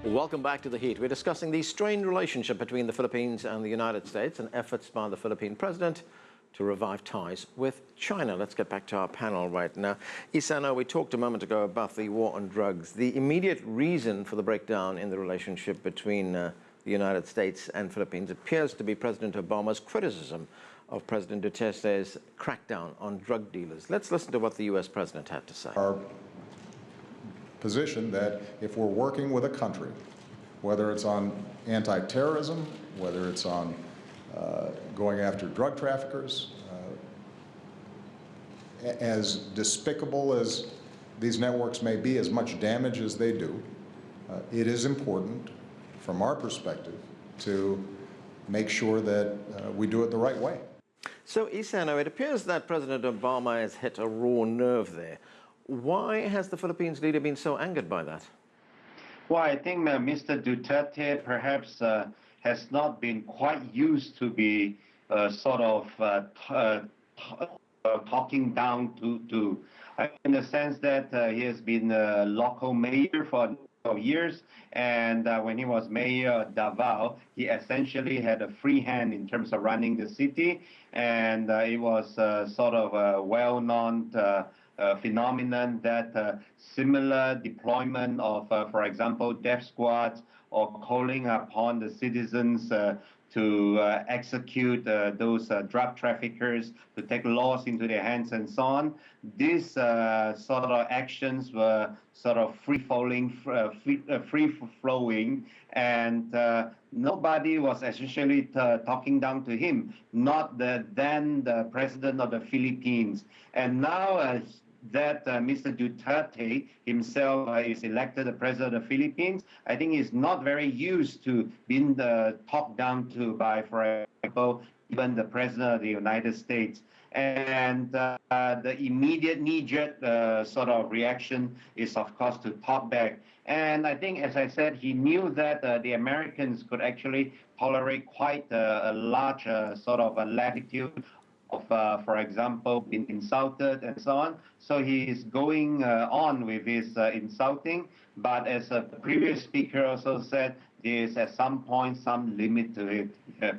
Welcome back to The Heat. We're discussing the strained relationship between the Philippines and the United States and efforts by the Philippine president to revive ties with China. Let's get back to our panel right now. Isano, we talked a moment ago about the war on drugs. The immediate reason for the breakdown in the relationship between the United States and Philippines appears to be President Obama's criticism of President Duterte's crackdown on drug dealers. Let's listen to what the U.S. president had to say. Our position that if we're working with a country, whether it's on anti-terrorism, whether it's on going after drug traffickers, as despicable as these networks may be, as much damage as they do, it is important from our perspective to make sure that we do it the right way. So, Isano, it appears that President Obama has hit a raw nerve there. Why has the Philippines leader been so angered by that? Well, I think Mr. Duterte perhaps has not been quite used to be talking down to in the sense that he has been a local mayor for years, and when he was mayor of Davao, he essentially had a free hand in terms of running the city, and it was sort of a well-known phenomenon that similar deployment of, for example, death squads or calling upon the citizens to execute those drug traffickers, to take laws into their hands and so on. These sort of actions were sort of free-flowing, and nobody was essentially talking down to him, not then the president of the Philippines. And now that Mr. Duterte himself is elected the president of the Philippines, I think he's not very used to being talked down to by, for example, even the president of the United States. And the immediate knee-jerk sort of reaction is, of course, to talk back. And I think, as I said, he knew that the Americans could actually tolerate quite a large sort of a latitude of, for example, being insulted and so on. So he is going on with his insulting. But as a previous speaker also said, there is at some point some limit to it. Yeah.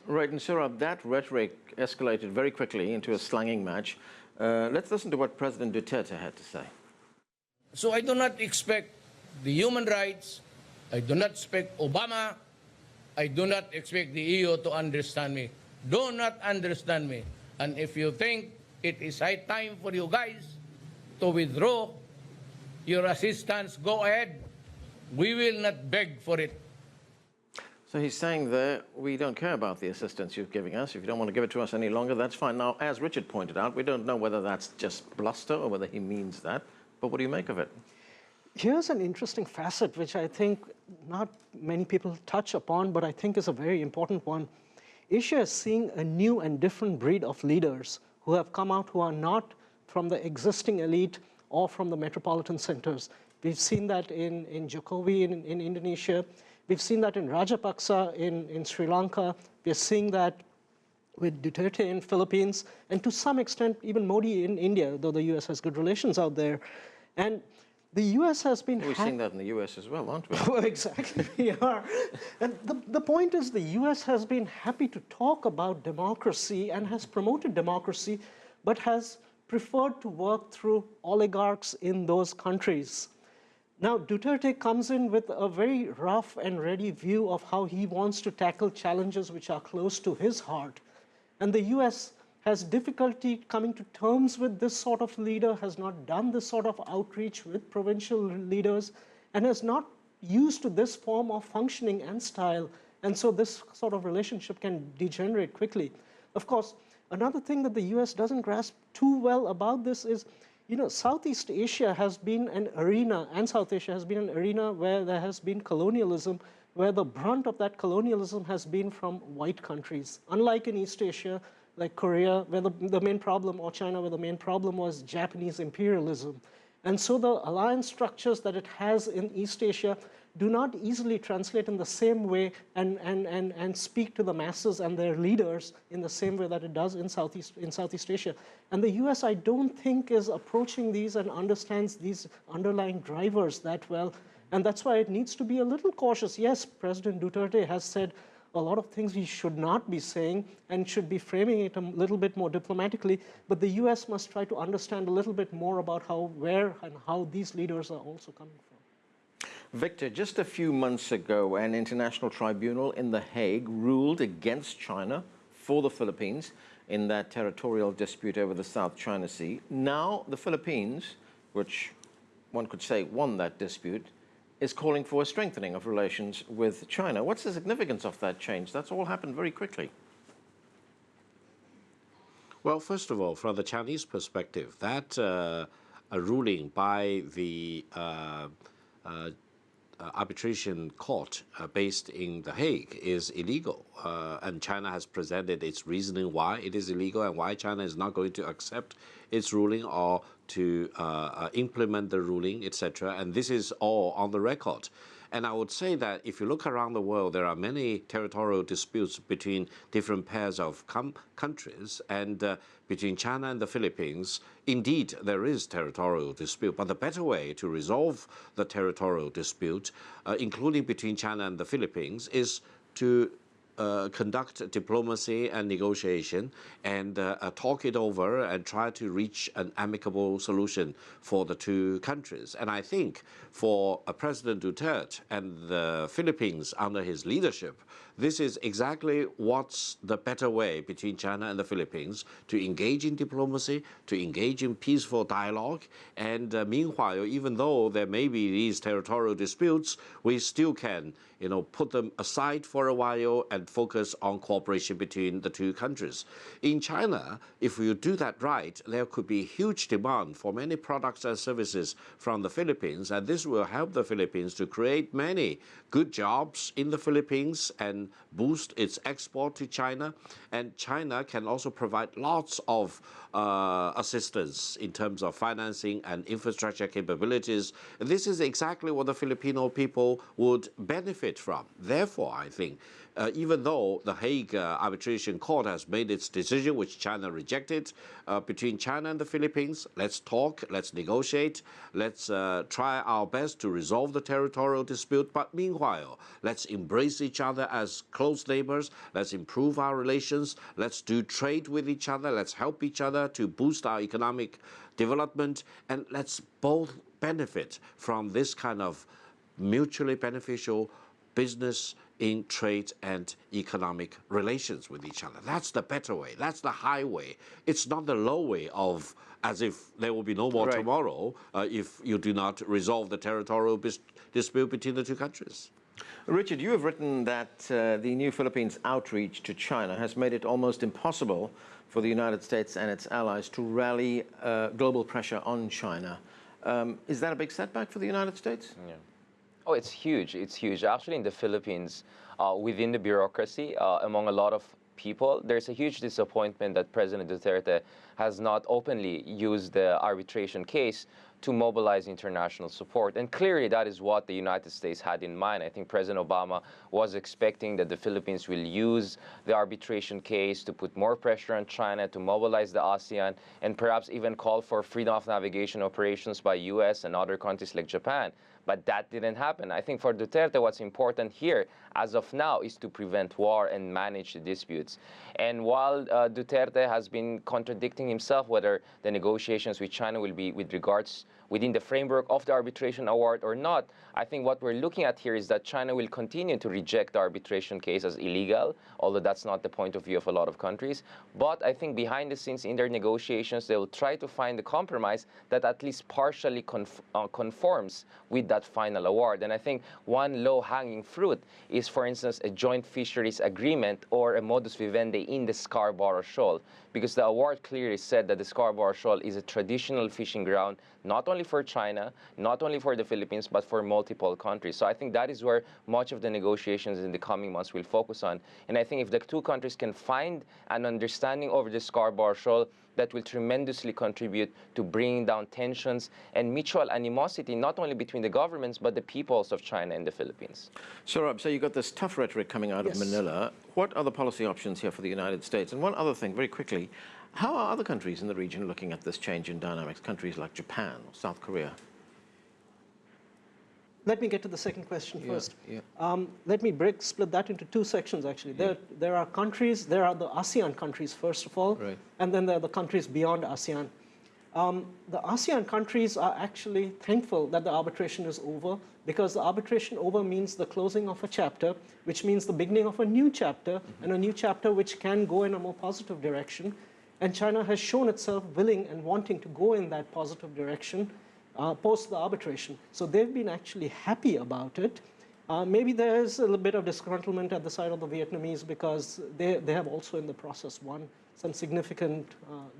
Right, and Sourabh, that rhetoric escalated very quickly into a slanging match. Let's listen to what President Duterte had to say. So I do not expect the human rights, I do not expect Obama, I do not expect the EU to understand me. Do not understand me. And if you think it is high time for you guys to withdraw your assistance, go ahead. We will not beg for it. So he's saying that we don't care about the assistance you're giving us. If you don't want to give it to us any longer, that's fine. Now, as Richard pointed out, we don't know whether that's just bluster or whether he means that. But what do you make of it? Here's an interesting facet, which I think not many people touch upon, but I think is a very important one. Asia is seeing a new and different breed of leaders who have come out, who are not from the existing elite or from the metropolitan centers. We've seen that in Jokowi in Indonesia. We've seen that in Rajapaksa in Sri Lanka. We're seeing that with Duterte in Philippines, and to some extent even Modi in India, though the US has good relations out there. And the US has been... We're seeing that in the US as well, aren't we? Well, exactly, we are. And the point is the US has been happy to talk about democracy and has promoted democracy, but has preferred to work through oligarchs in those countries. Now, Duterte comes in with a very rough and ready view of how he wants to tackle challenges which are close to his heart. And the US has difficulty coming to terms with this sort of leader, has not done this sort of outreach with provincial leaders, and has not used to this form of functioning and style. And so this sort of relationship can degenerate quickly. Of course, another thing that the US doesn't grasp too well about this is, you know, Southeast Asia has been an arena, and South Asia has been an arena where there has been colonialism, where the brunt of that colonialism has been from white countries. Unlike in East Asia, like Korea, where the main problem, or China, where the main problem was Japanese imperialism. And so the alliance structures that it has in East Asia do not easily translate in the same way and speak to the masses and their leaders in the same way that it does in Southeast Asia. And the US, I don't think, is approaching these and understands these underlying drivers that well, And that's why it needs to be a little cautious. Yes, President Duterte has said a lot of things he should not be saying and should be framing it a little bit more diplomatically, but the US must try to understand a little bit more about where and how these leaders are also coming from. Victor, just a few months ago, an international tribunal in The Hague ruled against China for the Philippines in that territorial dispute over the South China Sea. Now the Philippines, which one could say won that dispute, is calling for a strengthening of relations with China. What's the significance of that change? That's all happened very quickly. Well, first of all, from the Chinese perspective, that a ruling by the arbitration court based in The Hague is illegal. And China has presented its reasoning why it is illegal and why China is not going to accept its ruling or to implement the ruling, etc. And this is all on the record. And I would say that if you look around the world, there are many territorial disputes between different pairs of countries, and between China and the Philippines, indeed, there is territorial dispute. But the better way to resolve the territorial dispute, including between China and the Philippines, is to conduct diplomacy and negotiation and talk it over and try to reach an amicable solution for the two countries. And I think for President Duterte and the Philippines under his leadership, this is exactly what's the better way between China and the Philippines to engage in diplomacy, to engage in peaceful dialogue. And meanwhile, even though there may be these territorial disputes, we still can, put them aside for a while and focus on cooperation between the two countries. In China, if you do that right, there could be huge demand for many products and services from the Philippines, and this will help the Philippines to create many good jobs in the Philippines and boost its export to China. And China can also provide lots of assistance in terms of financing and infrastructure capabilities. This is exactly what the Filipino people would benefit from. Therefore, I think, even though the Hague Arbitration Court has made its decision, which China rejected, between China and the Philippines, let's talk, let's negotiate, let's try our best to resolve the territorial dispute. But meanwhile, let's embrace each other as close neighbors, let's improve our relations, let's do trade with each other, let's help each other to boost our economic development, and let's both benefit from this kind of mutually beneficial business in trade and economic relations with each other. That's the better way. That's the high way. It's not the low way of as if there will be no more tomorrow if you do not resolve the territorial dispute between the two countries. Richard, you have written that the new Philippines outreach to China has made it almost impossible for the United States and its allies to rally global pressure on China. Is that a big setback for the United States? Yeah. Oh, it's huge. It's huge. Actually, in the Philippines, within the bureaucracy, among a lot of people, there's a huge disappointment that President Duterte has not openly used the arbitration case to mobilize international support. And clearly that is what the United States had in mind. I think President Obama was expecting that the Philippines will use the arbitration case to put more pressure on China, to mobilize the ASEAN, and perhaps even call for freedom of navigation operations by US and other countries like Japan. But that didn't happen. I think for Duterte, what's important here, as of now, is to prevent war and manage the disputes. And while Duterte has been contradicting himself whether the negotiations with China will be with regards within the framework of the arbitration award or not, I think what we're looking at here is that China will continue to reject the arbitration case as illegal, although that's not the point of view of a lot of countries. But I think behind the scenes in their negotiations, they will try to find a compromise that at least partially conforms with that final award. And I think one low-hanging fruit is, for instance, a joint fisheries agreement or a modus vivendi in the Scarborough Shoal, because the award clearly said that the Scarborough Shoal is a traditional fishing ground, not only for China, not only for the Philippines, but for multiple countries. So I think that is where much of the negotiations in the coming months will focus on. And I think if the two countries can find an understanding over the Scarborough Shoal, that will tremendously contribute to bringing down tensions and mutual animosity, not only between the governments, but the peoples of China and the Philippines. Sourabh, so you've got this tough rhetoric coming out of Manila. What are the policy options here for the United States? And one other thing, very quickly, how are other countries in the region looking at this change in dynamics, countries like Japan or South Korea? let me get to the second question first. Yeah. Let me split that into two sections, actually. There are countries, there are the ASEAN countries, first of all, Right. and then there are the countries beyond ASEAN. The ASEAN countries are actually thankful that the arbitration is over, because the arbitration over means the closing of a chapter, which means the beginning of a new chapter, and a new chapter which can go in a more positive direction. And China has shown itself willing and wanting to go in that positive direction post the arbitration. So they've been actually happy about it. Maybe there's a little bit of disgruntlement at the side of the Vietnamese, because they have also in the process won some significant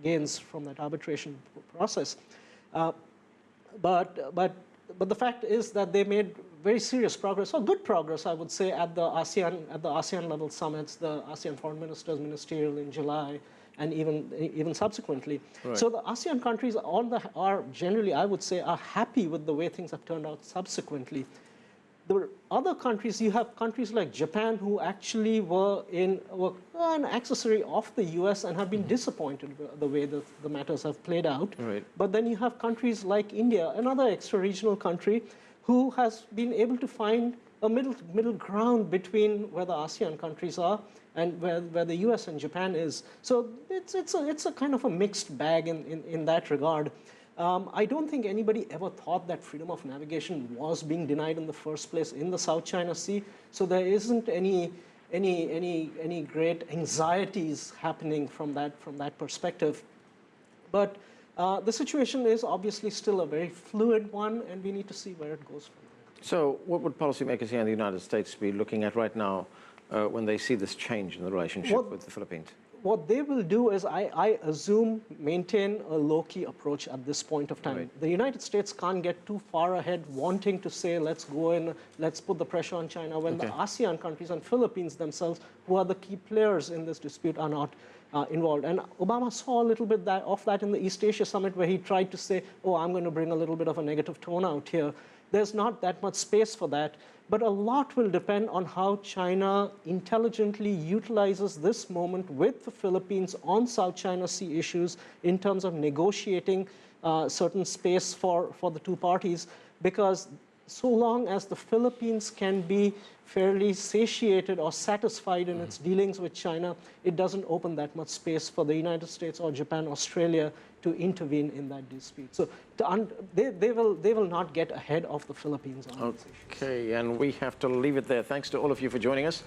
gains from that arbitration process. But the fact is that they made very serious progress, or good progress, I would say, at the ASEAN level summits, the ASEAN Foreign Ministers Ministerial in July, and even subsequently. Right. So the ASEAN countries are generally, I would say, are happy with the way things have turned out subsequently. The other countries, you have countries like Japan, who actually were an accessory of the US and have been disappointed with the way that the matters have played out. Right. But then you have countries like India, another extra-regional country, who has been able to find a middle ground between where the ASEAN countries are and where the US and Japan is. So it's a kind of a mixed bag in that regard. I don't think anybody ever thought that freedom of navigation was being denied in the first place in the South China Sea. So there isn't any great anxieties happening from that perspective. But the situation is obviously still a very fluid one, and we need to see where it goes from there. So what would policymakers here in the United States be looking at right now when they see this change in the relationship with the Philippines? What they will do is, I assume, maintain a low-key approach at this point of time. Right. The United States can't get too far ahead wanting to say, let's go in, let's put the pressure on China, when the ASEAN countries and Philippines themselves, who are the key players in this dispute, are not involved. And Obama saw a little bit of that in the East Asia Summit, where he tried to say, oh, I'm going to bring a little bit of a negative tone out here. There's not that much space for that. But a lot will depend on how China intelligently utilizes this moment with the Philippines on South China Sea issues in terms of negotiating certain space for the two parties. Because so long as the Philippines can be fairly satiated or satisfied in its dealings with China, it doesn't open that much space for the United States or Japan, Australia to intervene in that dispute. So they will not get ahead of the Philippines on this issue. Okay, and we have to leave it there. Thanks to all of you for joining us.